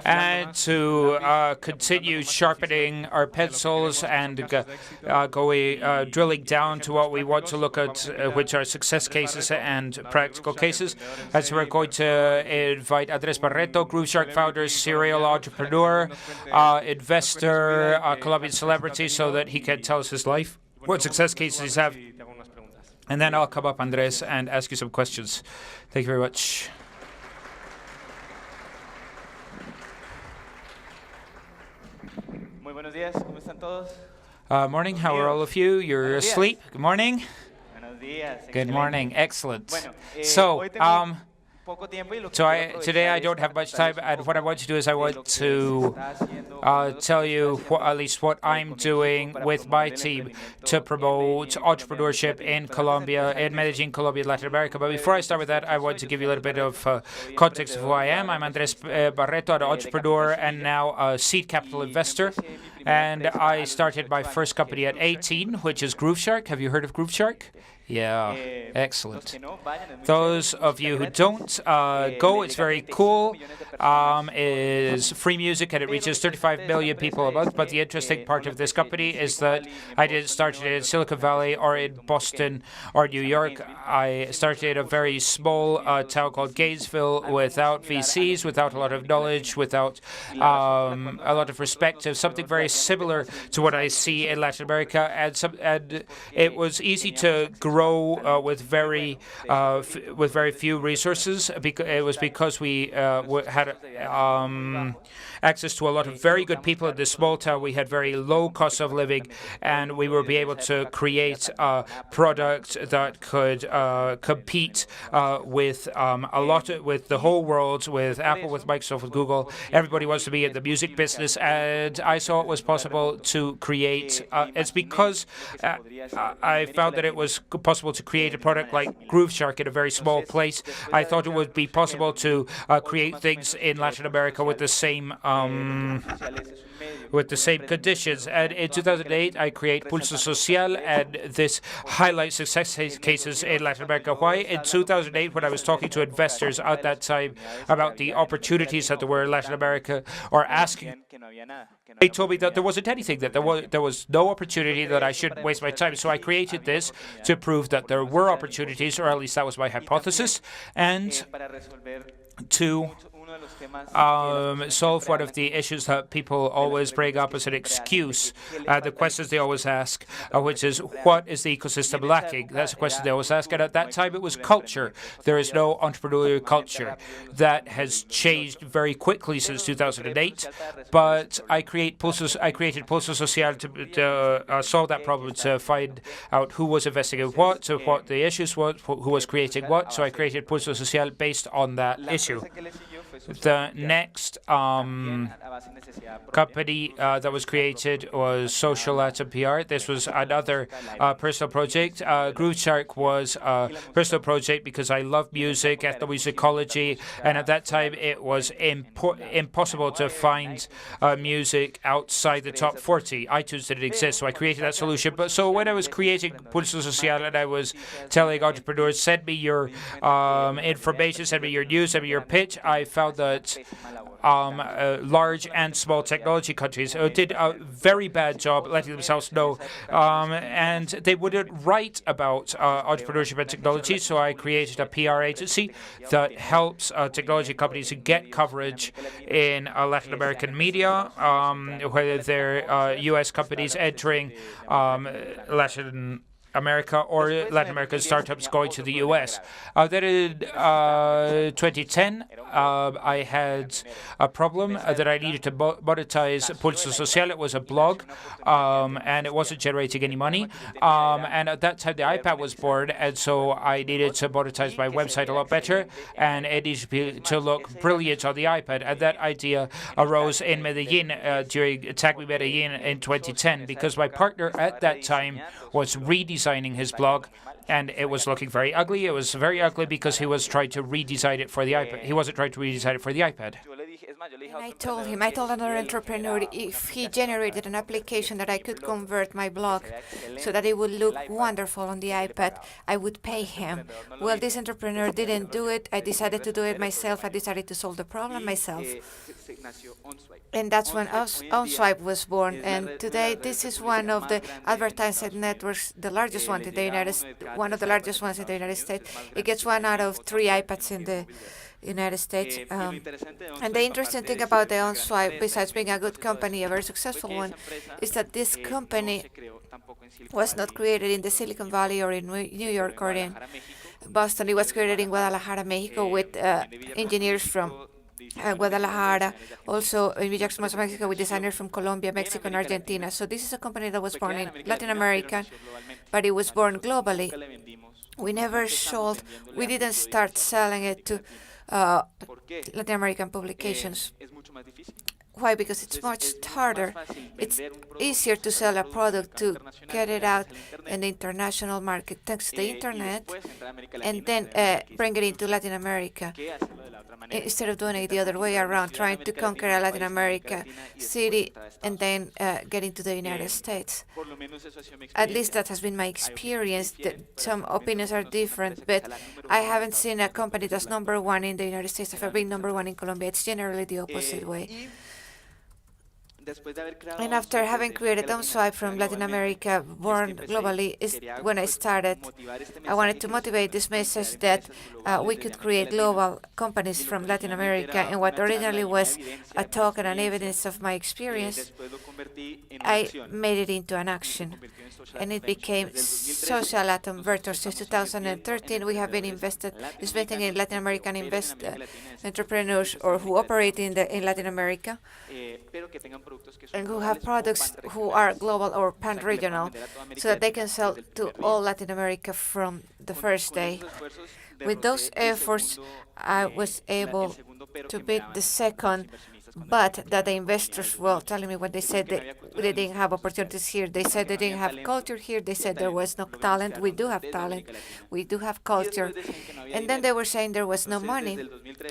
And to continue sharpening our pencils and drilling down to what we want to look at, which are success cases and practical cases. As we're going to invite Andrés Barreto, Grooveshark founder, serial entrepreneur, investor, Colombian celebrity, so that he can tell us his life, what success cases he's have. And then I'll come up, Andrés, and ask you some questions. Thank you very much. Morning, how are all of you? You're asleep? Good morning? Good morning, excellent. So, today I don't have much time, and what I want to do is I want to tell you at least what I'm doing with my team to promote entrepreneurship in Colombia, in Medellin, Colombia, Latin America. But before I start with that, I want to give you a little bit of context of who I am. I'm Andrés Barreto, an entrepreneur and now a seed capital investor. And I started my first company at 18, which is Grooveshark. Have you heard of Grooveshark? Yeah, excellent. Those of you who don't, go. It's very cool. Is free music, and it reaches 35 million people a month. But the interesting part of this company is that I didn't start it in Silicon Valley or in Boston or New York. I started in a very small town called Gainesville without VCs, without a lot of knowledge, without a lot of perspective, something very similar to what I see in Latin America. And it was easy to grow with very few resources. It was because we had access to a lot of very good people in this small town. We had very low cost of living, and we were able to create a product that could compete with with the whole world, with Apple, with Microsoft, with Google. Everybody wants to be in the music business, and I saw it was possible to create. It's because I found that it was possible to create a product like Grooveshark in a very small place. I thought it would be possible to create things in Latin America with the same conditions. And in 2008, I create Pulso Social, and this highlights success cases in Latin America. Why? In 2008, when I was talking to investors at that time about the opportunities that there were in Latin America, or asking, they told me that there wasn't anything, that there was no opportunity, that I shouldn't waste my time. So I created this to prove that there were opportunities, or at least that was my hypothesis, and to solve one of the issues that people always bring up as an excuse, the questions they always ask, which is, what is the ecosystem lacking? That's a question they always ask. And at that time, it was culture. There is no entrepreneurial culture. That has changed very quickly since 2008. But I created Pulso Social to solve that problem, to find out who was investing in what, so what the issues were, who was creating what. So I created Pulso Social based on that issue. The next company that was created was Social Latin PR. This was another personal project. Grooveshark was a personal project because I love music, ethnomusicology, and at that time it was impossible to find music outside the top 40. iTunes didn't exist, so I created that solution. But so when I was creating Pulso Social and I was telling entrepreneurs, send me your information, send me your news, send me your pitch, I found that large and small technology countries did a very bad job letting themselves know, and they wouldn't write about entrepreneurship and technology. So I created a PR agency that helps technology companies get coverage in Latin American media, whether they're U.S. companies entering Latin America or Latin American startups going to the U.S. Then in 2010, I had a problem that I needed to monetize Pulso Social. It was a blog, and it wasn't generating any money. And at that time, the iPad was born, and so I needed to monetize my website a lot better, and it needed to look brilliant on the iPad. And that idea arose in Medellin during Tag Me Medellin in 2010, because my partner at that time was redesigning his blog, and it was looking very ugly. It was very ugly because he was trying to redesign it for the iPad. He wasn't trying to redesign it for the iPad. And I told another entrepreneur if he generated an application that I could convert my blog so that it would look wonderful on the iPad, I would pay him. Well, this entrepreneur didn't do it. I decided to do it myself. I decided to solve the problem myself. And that's when OnSwipe was born. And today, this is one of the advertising networks, the largest one in the United States, one of the largest ones in the United States. It gets 1 out of 3 iPads in the United States. And the interesting thing about the OnSwipe, besides being a good company, a very successful one, is that this company was not created in the Silicon Valley or in New York or in Boston. It was created in Guadalajara, Mexico, with engineers from Guadalajara, also in Villahermosa, Mexico, with designers from Colombia, Mexico, and Argentina. So this is a company that was born in Latin America, but it was born globally. We never sold, we didn't start selling it to Latin American publications. Why? Because it's much harder. It's easier to sell a product, to get it out in the international market thanks to the internet, and then bring it into Latin America, instead of doing it the other way around, trying to conquer a Latin America city and then get into the United States. At least that has been my experience. Some opinions are different, but I haven't seen a company that's #1 in the United States ever been #1 in Colombia. It's generally the opposite way. And after having created OnSwipe from Latin America, born globally, is when I started. I wanted to motivate this message that we could create global companies from Latin America. And what originally was a talk and an evidence of my experience, I made it into an action. And it became Social Atom Vector. Since 2013, we have been investing in Latin American entrepreneurs or who operate in Latin America and who have products who are global or pan-regional, so that they can sell to all Latin America from the first day. With those efforts, I was able to beat the second, but that the investors were telling me when they said they didn't have opportunities here. They said they didn't have culture here. They said there was no talent. We do have talent. We do have culture. And then they were saying there was no money.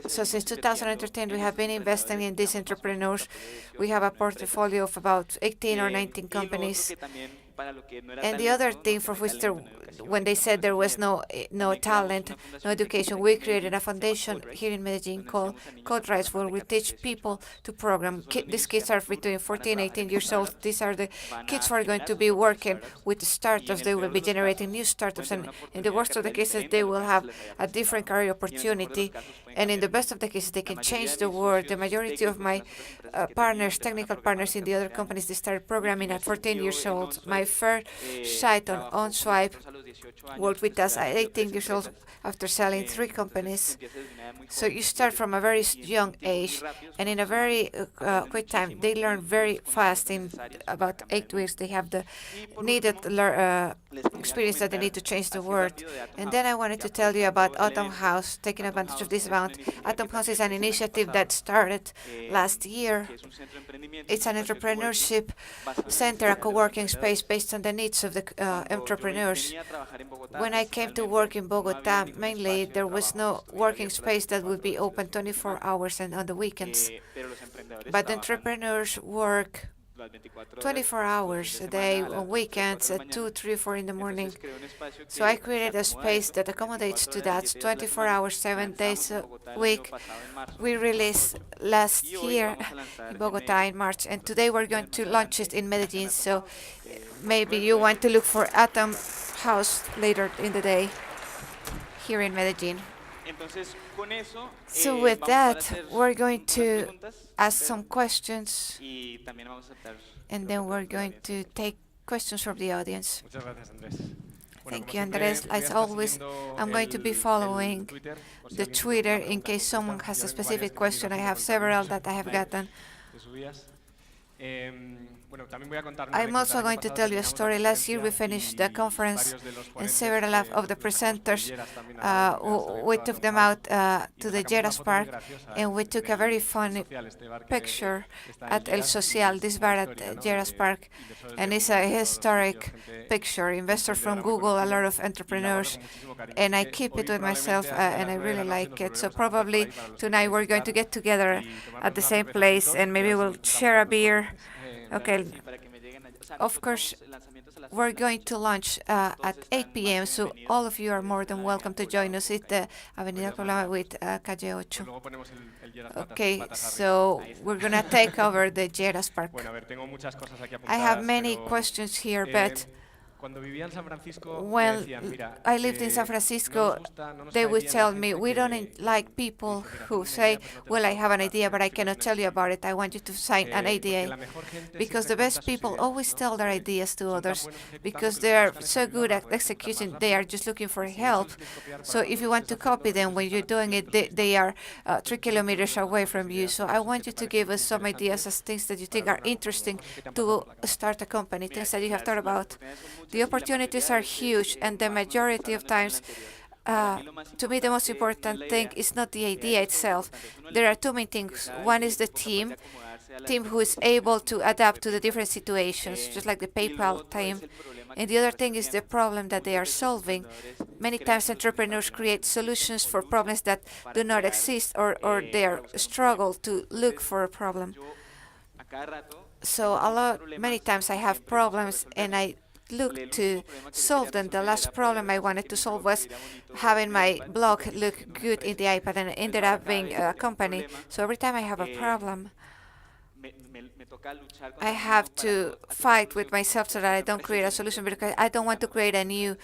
So since 2013, we have been investing in these entrepreneurs. We have a portfolio of about 18 or 19 companies. And the other thing for which when they said there was no talent, no education, we created a foundation here in Medellin called Code Rights, where we teach people to program. These kids are between 14 and 18 years old. These are the kids who are going to be working with startups. They will be generating new startups, and in the worst of the cases, they will have a different career opportunity. And in the best of the cases, they can change the world. The majority of my technical partners in the other companies, they started programming at 14 years old. My first site on OnSwipe worked with us at 18 years old after selling 3 companies. So you start from a very young age, and in a very quick time, they learn very fast. In about 8 weeks, they have the needed experience that they need to change the world. And then I wanted to tell you about Atom House, taking advantage of this event. Atom House is an initiative that started last year. It's an entrepreneurship center, a co-working space based on the needs of the entrepreneurs. When I came to work in Bogota, mainly there was no working space that would be open 24 hours and on the weekends. But the entrepreneurs work 24 hours a day on weekends at 2, 3, 4 in the morning. So I created a space that accommodates to that 24 hours, 7 days a week. We released last year in Bogota in March, and today we're going to launch it in Medellin. So maybe you want to look for Atom House later in the day here in Medellin. So with that, we're going to ask some questions, and then we're going to take questions from the audience. Thank you, Andrés. As always, I'm going to be following the Twitter in case someone has a specific question. I have several that I have gotten. I'm also going to tell you a story. Last year we finished the conference, and several of the presenters, we took them out to the Lleras Park, and we took a very funny picture at El Social, this bar at Lleras Park, and it's a historic picture. Investors from Google, a lot of entrepreneurs, and I keep it with myself, and I really like it. So probably tonight we're going to get together at the same place, and maybe we'll share a beer. Okay. Of course, we're going to launch at 8 p.m., so all of you are more than welcome to join us at the Avenida Colama with Calle 8. Okay, so we're going to take over the Lleras Park. I have many questions here, but when I lived in San Francisco, they would tell me, we don't like people who say, well, I have an idea, but I cannot tell you about it. I want you to sign an NDA. Because the best people always tell their ideas to others, because they are so good at execution, they are just looking for help. So if you want to copy them when you're doing it, they are 3 kilometers away from you. So I want you to give us some ideas as things that you think are interesting to start a company, things that you have thought about. The opportunities are huge, and the majority of times, to me, the most important thing is not the idea itself. There are two main things. One is the team who is able to adapt to the different situations, just like the PayPal team. And the other thing is the problem that they are solving. Many times entrepreneurs create solutions for problems that do not exist, or they struggle to look for a problem. So many times I have problems, and I look to solve them. The last problem I wanted to solve was having my blog look good in the iPad, and it ended up being a company. So every time I have a problem, I have to fight with myself so that I don't create a solution, because I don't want to create a new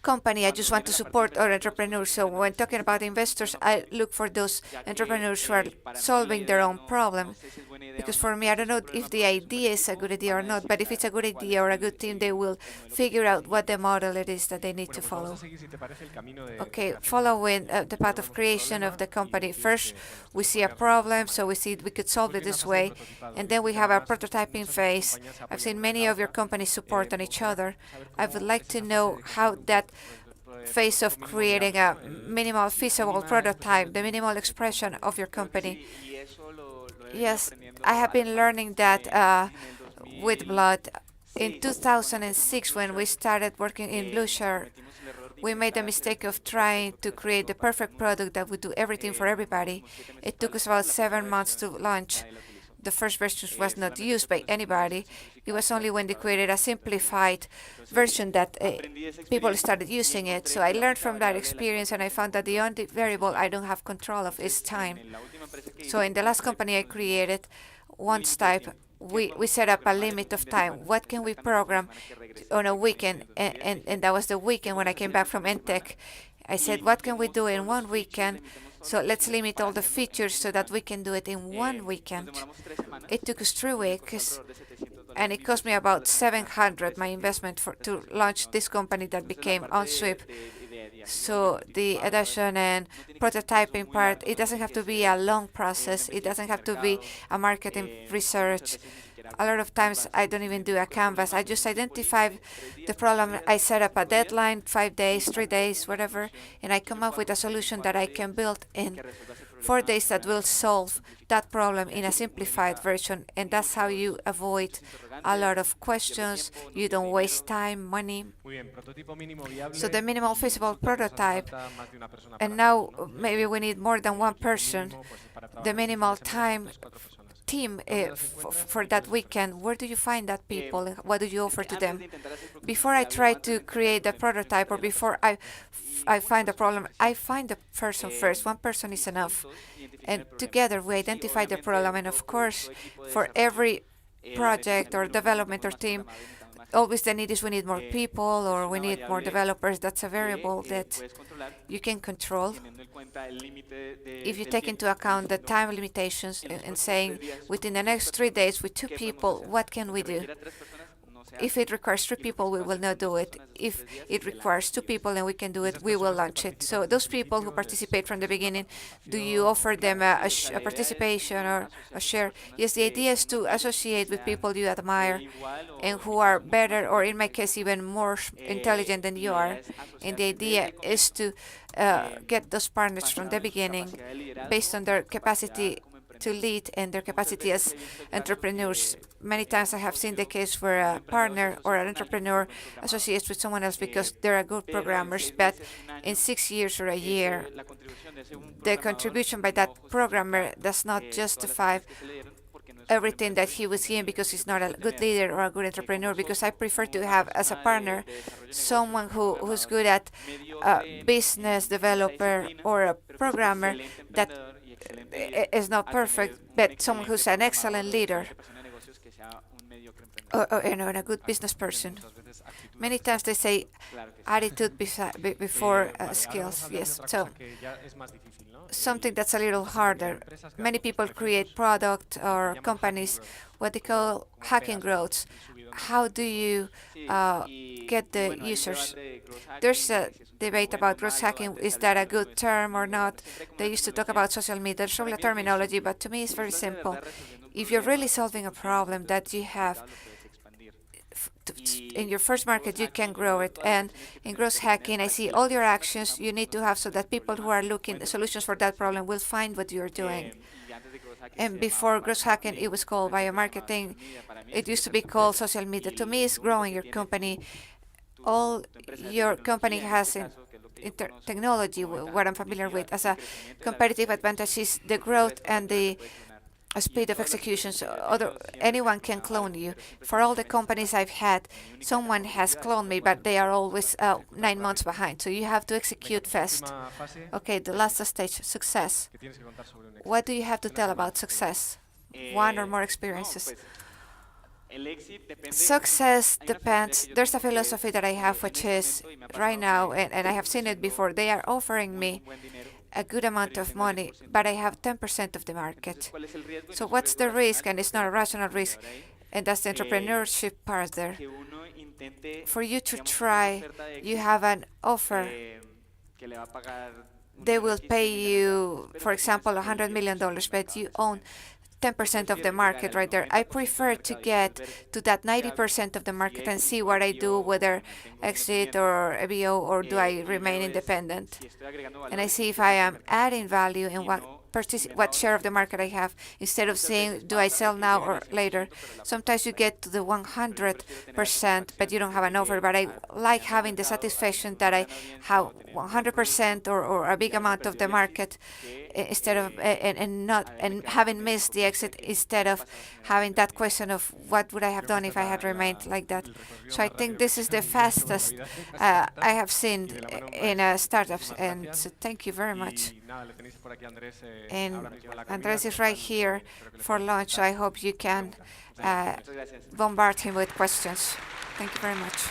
company. I just want to support our entrepreneurs. So when talking about investors, I look for those entrepreneurs who are solving their own problem. Because for me, I don't know if the idea is a good idea or not, but if it's a good idea or a good team, they will figure out what the model it is that they need to follow. Okay, following the path of creation of the company. First, we see a problem, so we see we could solve it this way, and then we have a prototyping phase. I've seen many of your companies support on each other. I would like to know how that phase of creating a minimal feasible prototype, the minimal expression of your company. Yes, I have been learning that with blood. In 2006, when we started working in Grooveshark, we made the mistake of trying to create the perfect product that would do everything for everybody. It took us about 7 months to launch. The first version was not used by anybody. It was only when they created a simplified version that people started using it. So I learned from that experience, and I found that the only variable I don't have control of is time. So in the last company I created, once type, we set up a limit of time. What can we program on a weekend? And that was the weekend when I came back from EmTech. I said, what can we do in one weekend? So let's limit all the features so that we can do it in one weekend. It took us 3 weeks, and it cost me about 700, my investment to launch this company that became OnSweep. So the adoption and prototyping part, it doesn't have to be a long process. It doesn't have to be a marketing research. A lot of times I don't even do a canvas. I just identify the problem. I set up a deadline, 5 days, 3 days, whatever, and I come up with a solution that I can build in 4 days that will solve that problem in a simplified version. And that's how you avoid a lot of questions. You don't waste time, money. So the minimal feasible prototype, and now maybe we need more than one person. The minimal time team for that weekend. Where do you find that people? What do you offer to them? Before I try to create a prototype, or before I find a problem, I find the person first. One person is enough. And together we identify the problem. And of course, for every project or development or team, always the need is we need more people, or we need more developers. That's a variable that you can control. If you take into account the time limitations and saying within the next 3 days with 2 people, what can we do? If it requires 3 people, we will not do it. If it requires 2 people and we can do it, we will launch it. So those people who participate from the beginning, do you offer them a participation or a share? Yes, the idea is to associate with people you admire and who are better, or in my case, even more intelligent than you are. And the idea is to get those partners from the beginning based on their capacity to lead and their capacity as entrepreneurs. Many times I have seen the case where a partner or an entrepreneur associates with someone else because they are good programmers, but in 6 years or a year, the contribution by that programmer does not justify everything that he was in because he's not a good leader or a good entrepreneur, because I prefer to have as a partner someone who's good at business developer or a programmer that is not perfect, but someone who's an excellent leader or a good business person. Many times they say attitude before skills. Yes, so something that's a little harder. Many people create product or companies, what they call hacking growths. How do you get the users? There's a debate about growth hacking. Is that a good term or not? They used to talk about social media. There's all the terminology, but to me it's very simple. If you're really solving a problem that you have in your first market, you can grow it. And in growth hacking, I see all your actions you need to have so that people who are looking at solutions for that problem will find what you're doing. And before growth hacking, it was called biomarketing. It used to be called social media. To me, it's growing your company. All your company has in technology, what I'm familiar with, as a competitive advantage is the growth and the speed of execution. So anyone can clone you. For all the companies I've had, someone has cloned me, but they are always 9 months behind. So you have to execute fast. Okay, the last stage, success. What do you have to tell about success? One or more experiences. Success depends. There's a philosophy that I have, which is right now, and I have seen it before, they are offering me a good amount of money, but I have 10% of the market. So what's the risk? And it's not a rational risk, and that's the entrepreneurship part there. For you to try, you have an offer. They will pay you, for example, $100 million, but you own 10% of the market right there. I prefer to get to that 90% of the market and see what I do, whether exit or EBO, or do I remain independent. And I see if I am adding value in what share of the market I have, instead of saying, do I sell now or later? Sometimes you get to the 100%, but you don't have an offer. But I like having the satisfaction that I have 100% or a big amount of the market, instead of and having missed the exit, instead of having that question of what would I have done if I had remained like that. So I think this is the fastest I have seen in startups. And so thank you very much. And Andrés is right here for lunch. So I hope you can bombard him with questions. Thank you very much.